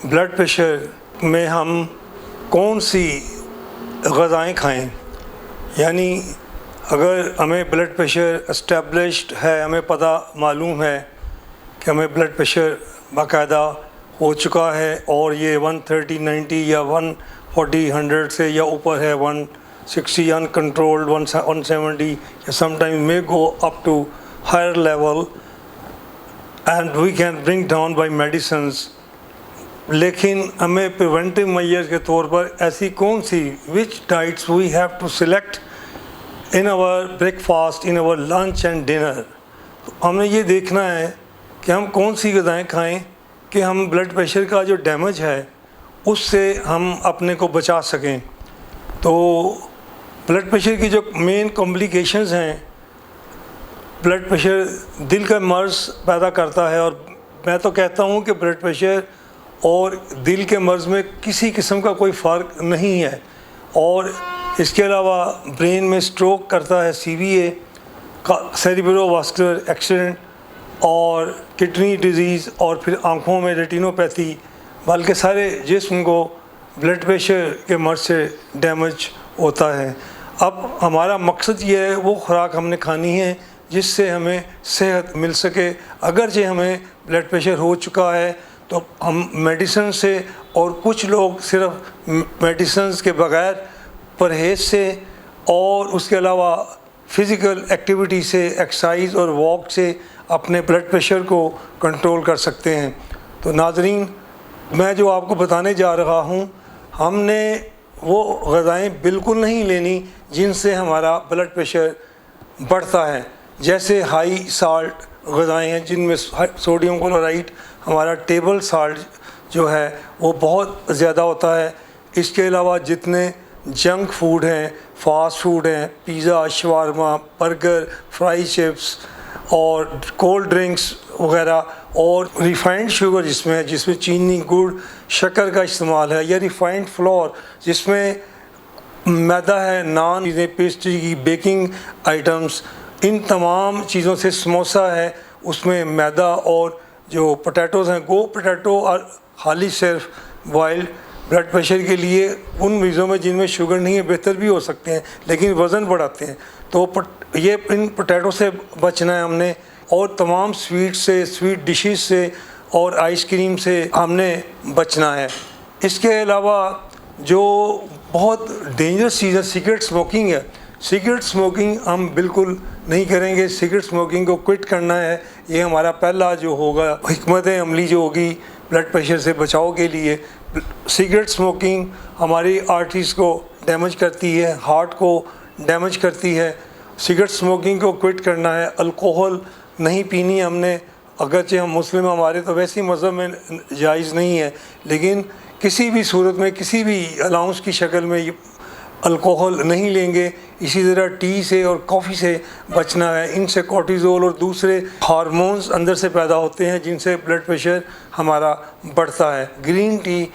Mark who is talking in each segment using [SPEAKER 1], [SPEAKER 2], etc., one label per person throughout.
[SPEAKER 1] Blood pressure में हम कौन सी ग़ज़ाएँ खाएं, यानी अगर हमें ब्लड प्रेशर एस्टेब्लिश्ड है, हमें पता मालूम है कि हमें ब्लड प्रेशर बाकायदा हो चुका है और ये 130/90 या 140/100 से या ऊपर है, 160 अनकंट्रोल्ड, 170 या sometime may go up to higher level and we can bring down by medicines. लेकिन हमें प्रिवेंटिव मेजर्स के तौर पर ऐसी कौन सी which diets we have to select in our breakfast, in our lunch and dinner. तो हमने ये देखना है कि हम कौन सी ग़िज़ाएँ खाएं कि हम ब्लड प्रेशर का जो डैमेज है उससे हम अपने को बचा सकें। तो ब्लड प्रेशर की जो मेन कॉम्प्लिकेशंस हैं, ब्लड प्रेशर दिल का मर्ज़ पैदा करता है और मैं तो कहता हूँ कि ब्लड प्रेशर और दिल के मर्ज़ में किसी किस्म का कोई फ़र्क नहीं है। और इसके अलावा ब्रेन में स्ट्रोक करता है, CVA का सेरिब्रोवास्कुलर एक्सीडेंट, और किडनी डिजीज़, और फिर आँखों में रेटिनोपैथी, बल्कि सारे जिस्म को ब्लड प्रेशर के मर्ज़ से डैमेज होता है। अब हमारा मकसद ये है वो खुराक हमने खानी है जिससे हमें सेहत मिल सके। अगरचे हमें ब्लड प्रेशर हो चुका है तो हम मेडिसिन से, और कुछ लोग सिर्फ मेडिसिन के बगैर परहेज़ से और उसके अलावा फ़िज़िकल एक्टिविटी से, एक्सरसाइज और वॉक से अपने ब्लड प्रेशर को कंट्रोल कर सकते हैं। तो नाज़रीन, मैं जो आपको बताने जा रहा हूँ, हमने वो ग़िज़ाएँ बिल्कुल नहीं लेनी जिनसे हमारा ब्लड प्रेशर बढ़ता है। जैसे हाई साल्ट ग़िज़ाएँ हैं जिनमें सोडियम क्लोराइड, हमारा टेबल साल्ट जो है वो बहुत ज़्यादा होता है। इसके अलावा जितने जंक फूड हैं, फास्ट फूड हैं, pizza, shawarma, burger, fry chips और कोल्ड ड्रिंक्स वगैरह, और रिफ़ाइंड शुगर जिसमें चीनी, गुड़, शक्कर का इस्तेमाल है, या रिफ़ाइंड फ्लोर जिसमें मैदा है, नान चीज़ें, पेस्ट्री की बेकिंग आइटम्स, इन तमाम चीज़ों से, समोसा है उसमें मैदा, और जो पोटैटोज़ हैं, गो पोटैटो और खाली सिर्फ बॉइल्ड ब्लड प्रेशर के लिए उन मरीज़ों में जिनमें शुगर नहीं है बेहतर भी हो सकते हैं लेकिन वज़न बढ़ाते हैं। तो ये इन पोटैटो से बचना है हमने, और तमाम स्वीट से, स्वीट डिशेस से और आइसक्रीम से हमने बचना है। इसके अलावा जो बहुत डेंजरस चीज़ है सिगरेट स्मोकिंग है। सिगरेट स्मोकिंग हम बिल्कुल नहीं करेंगे, सिगरेट स्मोकिंग को क्विट करना है। ये हमारा पहला जो होगा हिकमत अमली जो होगी ब्लड प्रेशर से बचाव के लिए। सिगरेट स्मोकिंग हमारी आर्टरीज़ को डैमेज करती है, हार्ट को डैमेज करती है। सिगरेट स्मोकिंग को क्विट करना है। अल्कोहल नहीं पीनी हमने, अगरचे हम मुस्लिम, हमारे तो वैसे ही मज़हब में जायज़ नहीं है, लेकिन किसी भी सूरत में, किसी भी अलाउंस की शक्ल में अल्कोहल नहीं लेंगे। इसी तरह टी से और कॉफ़ी से बचना है। इनसे कोर्टिज़ोल और दूसरे हार्मोन्स अंदर से पैदा होते हैं जिनसे ब्लड प्रेशर हमारा बढ़ता है। ग्रीन टी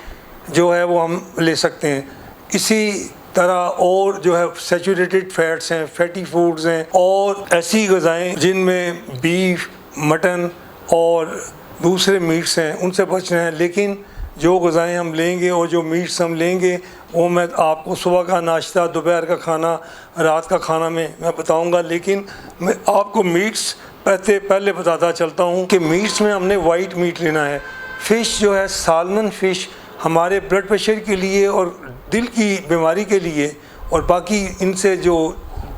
[SPEAKER 1] जो है वो हम ले सकते हैं। इसी तरह और जो है सैचुरेटेड फैट्स हैं, फैटी फूड्स हैं, और ऐसी ग़िज़ाएँ जिनमें बीफ, मटन और दूसरे मीट्स हैं उनसे बचना है। लेकिन जो ग़िज़ाएँ हम लेंगे और जो मीट्स हम लेंगे वो मैं आपको सुबह का नाश्ता, दोपहर का खाना, रात का खाना में मैं बताऊंगा। लेकिन मैं आपको मीट्स पहले बताता चलता हूँ कि मीट्स में हमने वाइट मीट लेना है। फ़िश जो है, साल्मन फ़िश हमारे ब्लड प्रेशर के लिए और दिल की बीमारी के लिए, और बाकी इनसे जो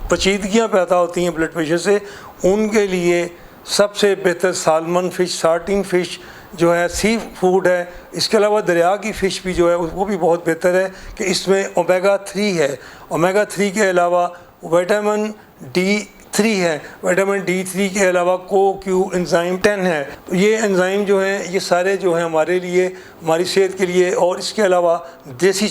[SPEAKER 1] पेचीदगियाँ पैदा होती हैं ब्लड प्रेशर से, उनके लिए सबसे बेहतर साल्मन फ़िश, सार्टिन फ़िश जो है सी फूड है। इसके अलावा दरिया की फ़िश भी जो है वो भी बहुत बेहतर है कि इसमें ओमेगा 3 है। ओमेगा 3 के अलावा विटामिन D3 है। विटामिन D3 के अलावा CoQ एंजाइम 10 है। तो ये एंजाइम जो हैं ये सारे जो हैं हमारे लिए, हमारी सेहत के लिए। और इसके अलावा देसी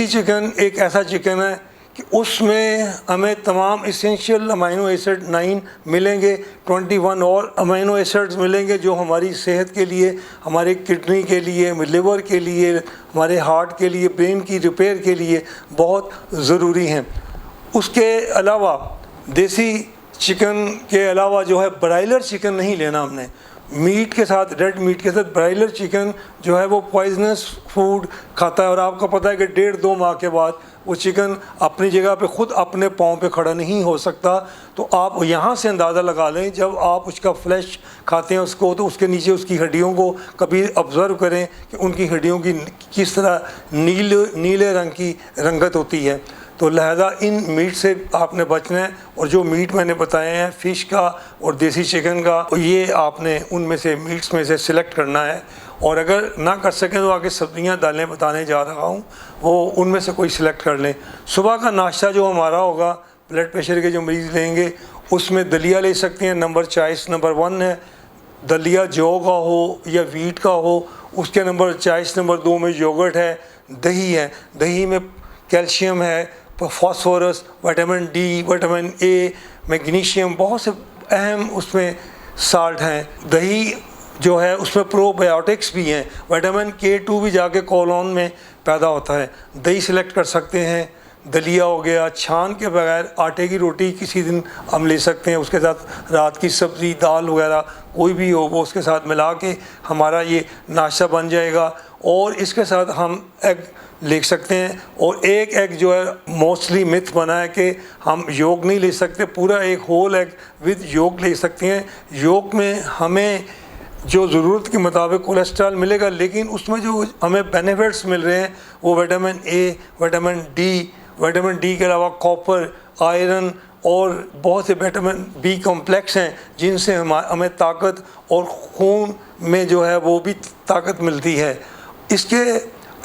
[SPEAKER 1] चिकन एक ऐसा चिकन है कि उसमें हमें तमाम इसेंशियल अमीनो एसिड 9 मिलेंगे, 21 और अमीनो एसिड्स मिलेंगे जो हमारी सेहत के लिए, हमारे किडनी के लिए, लिवर के लिए, हमारे हार्ट के लिए, ब्रेन की रिपेयर के लिए बहुत ज़रूरी हैं। उसके अलावा देसी चिकन के अलावा जो है ब्रायलर चिकन नहीं लेना हमने। मीट के साथ, रेड मीट के साथ ब्रायलर चिकन जो है वो पॉइजनस फूड खाता है, और आपको पता है कि 1.5-2 माह के बाद वो चिकन अपनी जगह पे खुद अपने पाँव पे खड़ा नहीं हो सकता। तो आप यहाँ से अंदाज़ा लगा लें, जब आप उसका फ्लैश खाते हैं उसको, तो उसके नीचे उसकी हड्डियों को कभी ऑब्ज़र्व करें कि उनकी हड्डियों की किस तरह नीले रंग की रंगत होती है। तो लिहाजा इन मीट से आपने बचना है, और जो मीट मैंने बताए हैं फ़िश का और देसी चिकन का, तो ये आपने उनमें से मीट्स में से सिलेक्ट करना है। और अगर ना कर सकें तो आगे सब्ज़ियाँ दालें बताने जा रहा हूँ, वो उनमें से कोई सिलेक्ट कर लें। सुबह का नाश्ता जो हमारा होगा, ब्लड प्रेशर के जो मरीज़ लेंगे, उसमें दलिया ले सकते हैं। नंबर 1 है दलिया, जौ का हो या वीट का हो। उसके नंबर 2 में योगर्ट है, दही है। दही में कैल्शियम है, phosphorus, vitamin D, vitamin A, magnesium, बहुत से अहम उसमें साल्ट हैं। दही जो है उसमें प्रोबायोटिक्स भी हैं, विटामिन K2 भी जाके कोलोन में पैदा होता है। दही सेलेक्ट कर सकते हैं। दलिया हो गया। छान के बगैर आटे की रोटी किसी दिन हम ले सकते हैं, उसके साथ रात की सब्ज़ी, दाल वगैरह कोई भी हो वो उसके साथ मिला के हमारा ये नाश्ता बन जाएगा। और इसके साथ हम एग ले सकते हैं। और एक एग जो है मोस्टली मिथ बना है कि हम योग नहीं ले सकते, पूरा एक होल एग विद योग ले सकते हैं। योग में हमें जो ज़रूरत के मुताबिक कोलेस्ट्रॉल मिलेगा, लेकिन उसमें जो हमें बेनिफिट्स मिल रहे हैं वो विटामिन ए, विटामिन डी के अलावा कॉपर, आयरन और बहुत से विटामिन बी कॉम्प्लेक्स हैं, जिनसे हमें ताकत और खून में जो है वो भी ताकत मिलती है। इसके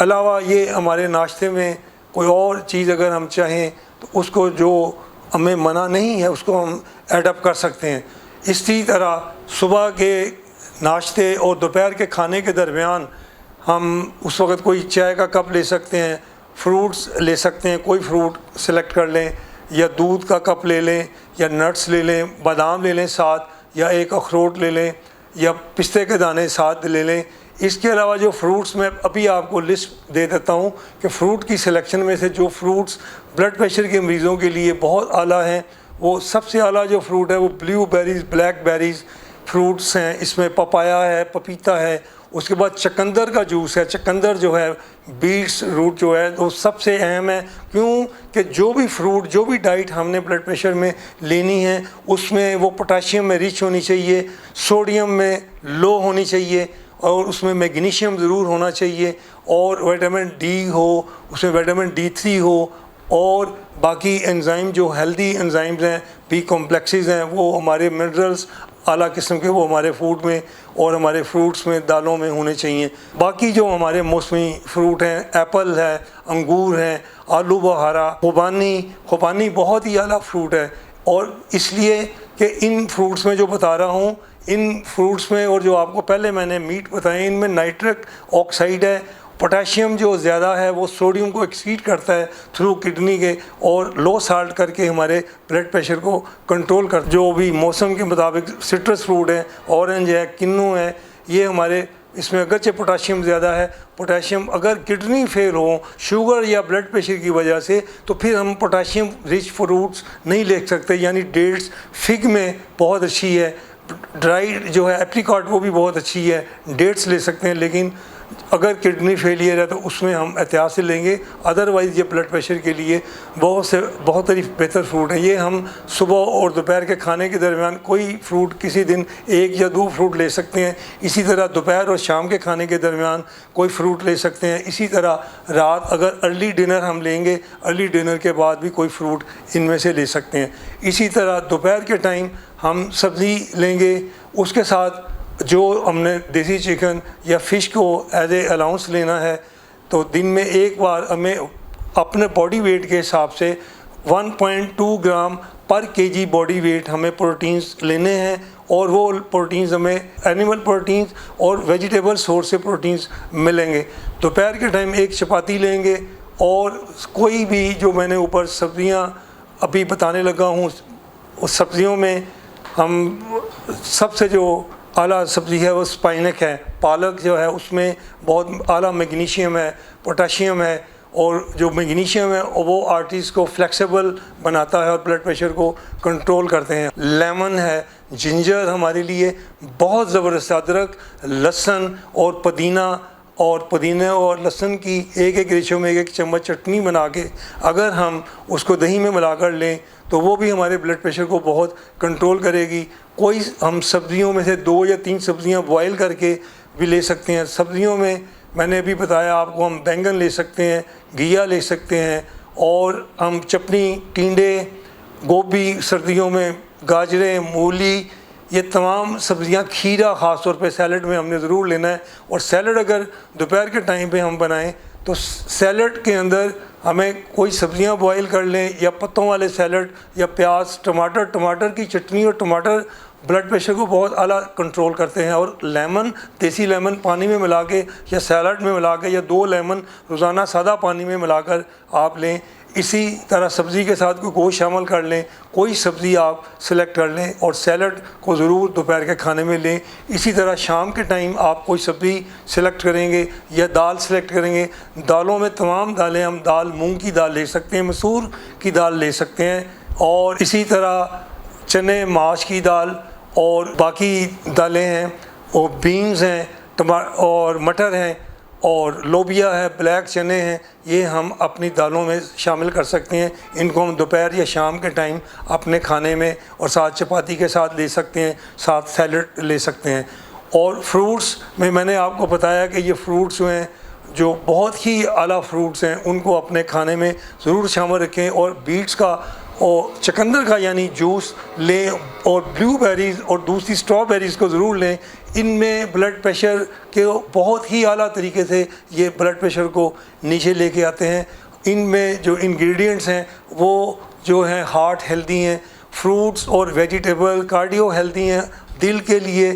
[SPEAKER 1] अलावा ये हमारे नाश्ते में कोई और चीज़ अगर हम चाहें तो उसको, जो हमें मना नहीं है, उसको हम एडप्ट कर सकते हैं। इसी तरह सुबह के नाश्ते और दोपहर के खाने के दरमियान हम उस वक़्त कोई चाय का कप ले सकते हैं, फ्रूट्स ले सकते हैं, कोई फ्रूट सेलेक्ट कर लें, या दूध का कप ले लें, या नट्स ले लें, बादाम ले लें साथ, या एक अखरोट ले लें, या पिस्ते के दाने साथ ले लें। इसके अलावा जो फ्रूट्स मैं अभी आपको लिस्ट दे देता हूँ कि फ़्रूट की सिलेक्शन में से जो फ्रूट्स ब्लड प्रेशर के मरीज़ों के लिए बहुत आला हैं, वो सबसे आला जो फ्रूट है वो ब्लूबेरीज़, ब्लैकबेरीज़ फ्रूट्स हैं। इसमें पपाया है, पपीता है। उसके बाद चकंदर का जूस है। चकंदर जो है, बीट्स रूट जो है, तो सबसे अहम है। क्यों कि जो भी फ्रूट, जो भी डाइट हमने ब्लड प्रेशर में लेनी है, उसमें वो पोटाशियम में रिच होनी चाहिए, सोडियम में लो होनी चाहिए, और उसमें मैग्नीशियम ज़रूर होना चाहिए, और विटामिन डी हो, उसमें विटामिन D3 हो, और बाकी एंजाइम जो हेल्दी एंजाइम्स हैं, बी कॉम्प्लेक्सेस हैं, वो हमारे मिनरल्स आला किस्म के वो हमारे फूड में और हमारे फ्रूट्स में, दालों में होने चाहिए। बाकी जो हमारे मौसमी फ्रूट हैं, एप्पल है, अंगूर हैं, आलू बुखारा, खुबानी बहुत ही आला फ्रूट है। और इसलिए कि इन फ्रूट्स में जो बता रहा हूँ, इन फ्रूट्स में, और जो आपको पहले मैंने मीट बताए, इनमें नाइट्रिक ऑक्साइड है। पोटेशियम जो ज़्यादा है वो सोडियम को एक्सीड करता है थ्रू किडनी के, और लो साल्ट करके हमारे ब्लड प्रेशर को कंट्रोल कर। जो भी मौसम के मुताबिक सिट्रस फ्रूट है, ऑरेंज है, किन्नू है, ये हमारे, इसमें अगरचे पोटेशियम ज़्यादा है। पोटेशियम अगर किडनी फेल हो, शुगर या ब्लड प्रेशर की वजह से, तो फिर हम पोटेशियम रिच फ्रूट्स नहीं ले सकते। यानी डेट्स, फिग में बहुत अच्छी है, ड्राइड जो है एप्रिकॉट वो भी बहुत अच्छी है, डेट्स ले सकते हैं। लेकिन अगर किडनी फेलियर है तो उसमें हम एहतियात से लेंगे। अदरवाइज़ ये ब्लड प्रेशर के लिए बहुत ही बेहतर फ्रूट है। ये हम सुबह और दोपहर के खाने के दरमियान कोई फ्रूट, किसी दिन 1 या 2 फ्रूट ले सकते हैं। इसी तरह दोपहर और शाम के खाने के दरमियान कोई फ्रूट ले सकते हैं। इसी तरह रात अगर अर्ली डिनर हम लेंगे, अर्ली डिनर के बाद भी कोई फ्रूट इनमें से ले सकते हैं। इसी तरह दोपहर के टाइम हम सब्ज़ी लेंगे, उसके साथ जो हमने देसी चिकन या फ़िश को एज ए अलाउंस लेना है, तो दिन में एक बार हमें अपने बॉडी वेट के हिसाब से 1.2 ग्राम पर केजी बॉडी वेट हमें प्रोटीन्स लेने हैं। और वो प्रोटीन्स हमें एनिमल प्रोटीन्स और वेजिटेबल सोर्स से प्रोटीन्स मिलेंगे। दोपहर के टाइम एक चपाती लेंगे, और कोई भी जो मैंने ऊपर सब्ज़ियाँ अभी बताने लगा हूँ, उस सब्ज़ियों में हम सबसे जो आला सब्ज़ी है वो स्पाइनक है। पालक जो है उसमें बहुत आला मैग्नीशियम है, पोटाशियम है, और जो मैग्नीशियम है वो आर्टरीज को फ्लेक्सिबल बनाता है और ब्लड प्रेशर को कंट्रोल करते हैं। लेमन है, जिंजर हमारे लिए बहुत ज़बरदस्त, अदरक, लहसुन और पुदीने और लहसुन की एक रेशो में एक चम्मच चटनी बना के अगर हम उसको दही में मिलाकर लें तो वो भी हमारे ब्लड प्रेशर को बहुत कंट्रोल करेगी। कोई हम सब्जियों में से 2 या 3 सब्जियां बॉयल करके भी ले सकते हैं। सब्जियों में मैंने अभी बताया आपको, हम बैंगन ले सकते हैं, घिया ले सकते हैं, और हम चपनी, टिंडे, गोभी, सर्दियों में गाजरें, मूली, ये तमाम सब्ज़ियाँ, खीरा ख़ास तौर पे सैलड में हमने ज़रूर लेना है। और सैलड अगर दोपहर के टाइम पे हम बनाएं तो सैलड के अंदर हमें कोई सब्ज़ियाँ बॉईल कर लें या पत्तों वाले सैलड या प्याज, टमाटर की चटनी, और टमाटर ब्लड प्रेशर को बहुत आला कंट्रोल करते हैं। और लेमन, देसी लेमन पानी में मिला के या सैलड में मिला के, या 2 लेमन रोज़ाना सादा पानी में मिलाकर आप लें। इसी तरह सब्ज़ी के साथ कोई गोश्त शामिल कर लें, कोई सब्ज़ी आप सेलेक्ट कर लें और सैलड को ज़रूर दोपहर के खाने में लें। इसी तरह शाम के टाइम आप कोई सब्ज़ी सेलेक्ट करेंगे या दाल सेलेक्ट करेंगे। दालों में तमाम दालें, हम दाल, मूंग की दाल ले सकते हैं, मसूर की दाल ले सकते हैं, और इसी तरह चने, माश की दाल और बाकी दालें हैं, और बीन्स हैं, और मटर हैं, और लोबिया है, ब्लैक चने हैं, ये हम अपनी दालों में शामिल कर सकते हैं। इनको हम दोपहर या शाम के टाइम अपने खाने में और साथ चपाती के साथ ले सकते हैं, साथ सैलड ले सकते हैं। और फ्रूट्स में मैंने आपको बताया कि ये फ्रूट्स हैं जो बहुत ही आला फ्रूट्स हैं, उनको अपने खाने में ज़रूर शामिल रखें। और बीट्स का और चुकंदर का यानी जूस लें, और ब्लूबेरीज़ और दूसरी स्ट्रॉबेरीज़ को ज़रूर लें। इनमें ब्लड प्रेशर के बहुत ही आला तरीके से ये ब्लड प्रेशर को नीचे लेके आते हैं। इनमें जो इंग्रेडिएंट्स हैं वो जो हैं हार्ट हेल्दी हैं, फ्रूट्स और वेजिटेबल कार्डियो हेल्दी हैं, दिल के लिए,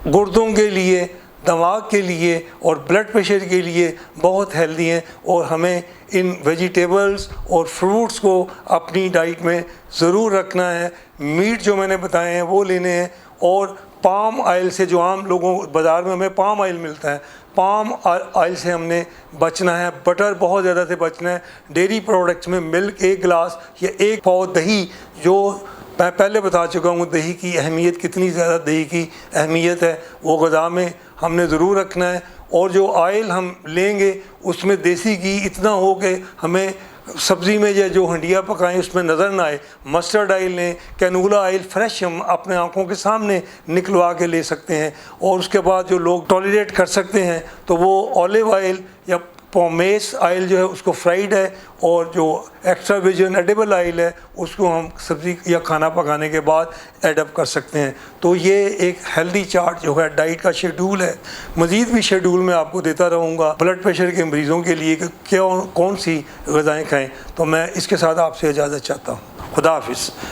[SPEAKER 1] गुर्दों के लिए, दिमाग के लिए और ब्लड प्रेशर के लिए बहुत हेल्दी हैं। और हमें इन वेजिटेबल्स और फ्रूट्स को अपनी डाइट में ज़रूर रखना है। मीट जो मैंने बताए हैं वो लेने हैं, और पाम ऑयल से, जो आम लोगों बाज़ार में हमें पाम ऑयल मिलता है, पाम ऑयल से हमने बचना है। बटर बहुत ज़्यादा से बचना है। डेयरी प्रोडक्ट्स में मिल्क 1 गिलास या 1 पाव दही, जो मैं पहले बता चुका हूँ दही की अहमियत, कितनी ज़्यादा दही की अहमियत है, वो ग़िज़ा में हमने ज़रूर रखना है। और जो ऑयल हम लेंगे उसमें देसी घी इतना हो कि हमें सब्ज़ी में या जो हंडिया पकाएं उसमें नज़र ना आए। मस्टर्ड ऑयल लें, कैनोला ऑयल फ्रेश हम अपने आँखों के सामने निकलवा के ले सकते हैं। और उसके बाद जो लोग टॉलरेट कर सकते हैं तो वो ऑलिव ऑयल या पोमेस ऑयल जो है उसको फ्राइड है, और जो एक्स्ट्रा वर्जिन एडिबल ऑयल है उसको हम सब्ज़ी या खाना पकाने के बाद एडअप कर सकते हैं। तो ये एक हेल्दी चार्ट जो है, डाइट का शेड्यूल है। मज़ीद भी शेड्यूल मैं आपको देता रहूँगा ब्लड प्रेशर के मरीज़ों के लिए कि क्या कौन सी ग़िज़ाएँ खाएँ। तो मैं इसके साथ आपसे इजाज़त चाहता हूँ। खुदा हाफिज़।